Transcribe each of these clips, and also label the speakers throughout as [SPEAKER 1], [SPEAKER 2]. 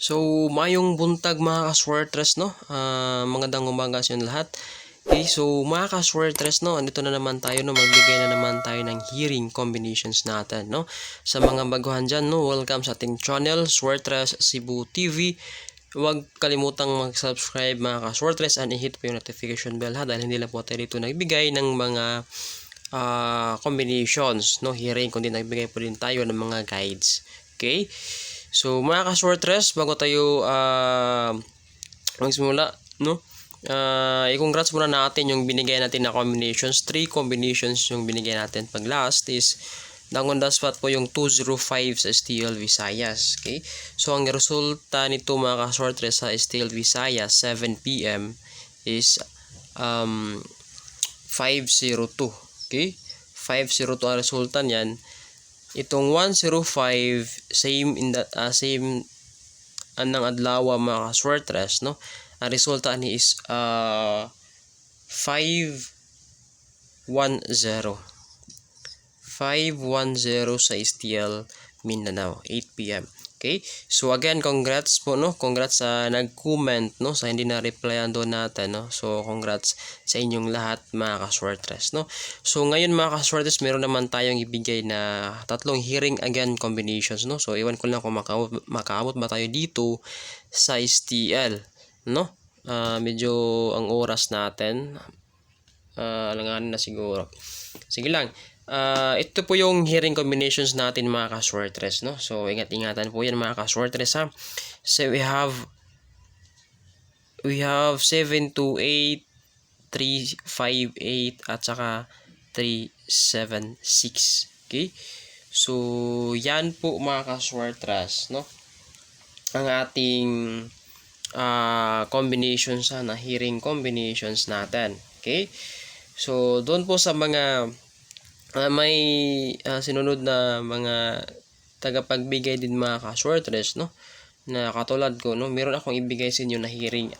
[SPEAKER 1] So, mayong buntag mga ka-swertres, no? Magandang umaga sa inyo lahat. Okay, so mga ka-swertres, no? Andito na naman tayo, no? Magbigay na naman tayo ng hearing combinations natin, no? Sa mga baguhan dyan, no? Welcome sa ating channel, Swertres Cebu TV. Huwag kalimutang mag-subscribe mga ka-swertres and i-hit po yung notification bell ha, dahil hindi lang po tayo dito nagbigay ng mga combinations, no? Hearing, kundi nagbigay po din tayo ng mga guides. Okay? So mga ka-swertres, bago tayo magsimula, no? I-congrats muna natin yung binigay natin na combinations. 3 combinations yung binigay natin. Pag last is on the spot po yung 205 sa STL Visayas. Okay? So ang resulta nito mga ka-swertres sa STL Visayas 7 PM is 502. Okay? 502 ang resulta niyan. Itong 105 same in the same anang adlaw mga ka-swertres, no? Ang resulta ni is 510 sa STL Mindanao 8 PM. Okay? So again, congrats po, no? Congrats sa nag-comment, no? Sa hindi na replyan doon natin, no? So congrats sa inyong lahat mga ka-swertres, no? So ngayon mga ka-swertres, meron naman tayong ibigay na tatlong hearing again combinations, no? So iwan ko lang kung makaabot ba tayo dito sa STL, no? Medyo ang oras natin alanganin na siguro. Sige lang. Ito po yung hearing combinations natin mga ka-swertres, no? So ingat-ingatan po yan mga ka-swertres ha. So we have 728, 358 at saka 376. Okay? So yan po mga ka-swertres, no? Ang ating combinations na hearing combinations natin. Okay? So doon po sa mga may sinunod na mga tagapagbigay din mga ka-swertres, no? Na katulad ko, no? Meron akong ibigay sa inyo na hearing,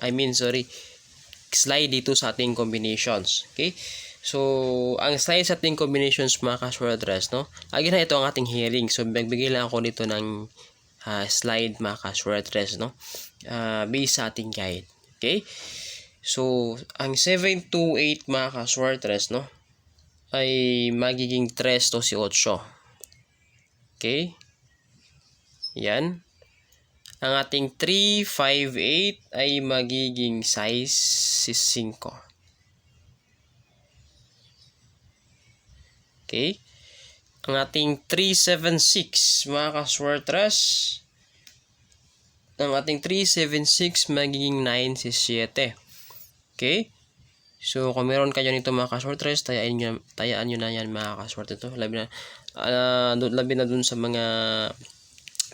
[SPEAKER 1] slide dito sa ating combinations. Okay? So, ang slide sa ating combinations mga ka-swertres, no? Again na ito ang ating hearing. So, magbigay lang ako dito ng slide mga ka-swertres, no? Based sa ating guide. Okay? So, ang 728 mga ka-swertres, no? Ay magiging 3 to si 8. Okay? Yan. Ang ating 358 ay magiging size 5. Okay? Ang ating 376 mga ka-swertres, ang ating 376 magiging 9 Okay? So kung meron kayo nito mga ka-swertres, tayaan nyo na yan mga ka-swertres. Labi na dun sa mga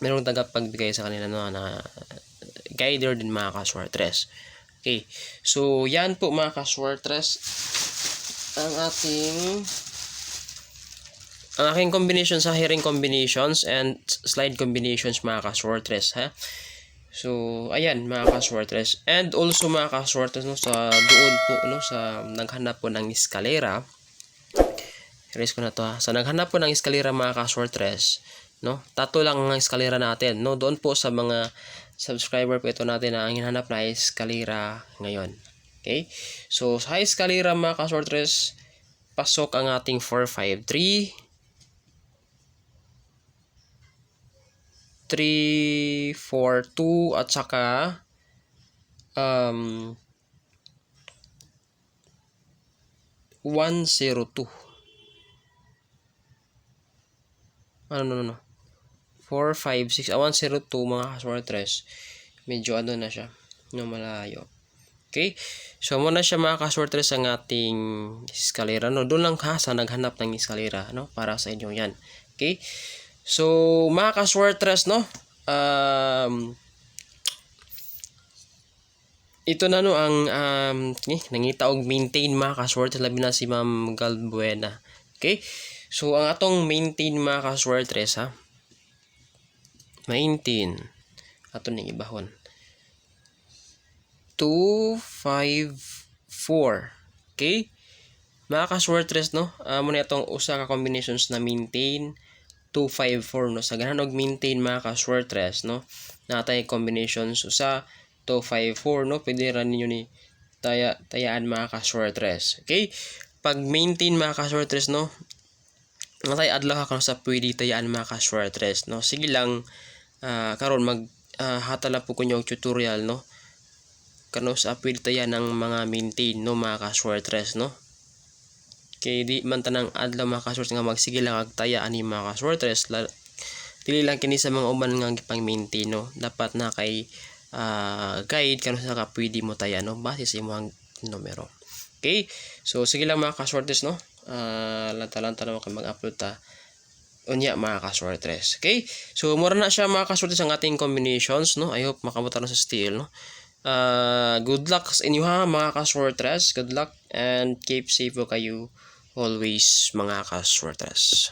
[SPEAKER 1] merong tagapagbigay sa kanila, no, na guider din mga ka-swertres. Okay. So yan po mga ka-swertres ang aking combination sa hearing combinations and slide combinations mga ka-swertres ha. So ayan mga ka-swertres, and also mga ka-swertres, no, sa doon po, no, sa naghanap po ng eskalera, erase ko na to ha. Sa naghanap po ng eskalera mga ka-swertres, no, tatlo lang ang eskalera natin, no, doon po sa mga subscriber po ito natin na ang hinahanap na eskalera ngayon. Okay? So sa eskalera mga ka-swertres, pasok ang ating 453, 342 at saka 102. 456 102 mga ka-swertres. Medyo ano na siya, no, malayo. Okay? So muna siya mga ka-swertres ang ating eskalera, no. Doon lang ha sa naghanap ng eskalera, no, para sa inyo yan. Okay? So mga ka-swertres, no, ito na, no, ang nangita og maintain mga ka-swertres, labi na si Ma'am Galbuena. Okay? So ang atong maintain mga ka-swertres ha, maintain ato ning ibahon 254. Okay? Mga ka-swertres, no, muna itong usa ka combinations na maintain 254 no sa ganahan og maintain mga ka-shortress no natay combinations usa 254 no pwede ra ninyo ni tayaan mga ka-shortress. Okay, pag maintain mga ka-shortress no natay adlaw ka sa pwede tayaan mga ka-shortress no sige lang karon mag hatala po ko yung tutorial no kano sa pwede tayan ng mga maintain no mga ka-shortress no. Kay di man tanang adlaw mga ka-shortress nga magsige lang agtaya ani mga ka-shortress dili lang kini sa mga uban nga gipang maintain no dapat na kay guide kano sa ka pwede mo taya no base sa imong numero. Okay, so sige lang mga ka-shortress no lanta-lanta naman kay mag-upload ta unya mga ka-shortress. Okay, so mura na siya mga ka-shortress ang ating combinations no. I hope makabuta na sa steel no. Good luck sa inyo ha mga ka-shortress. Good luck and keep safe po kayo always mga ka-shortress.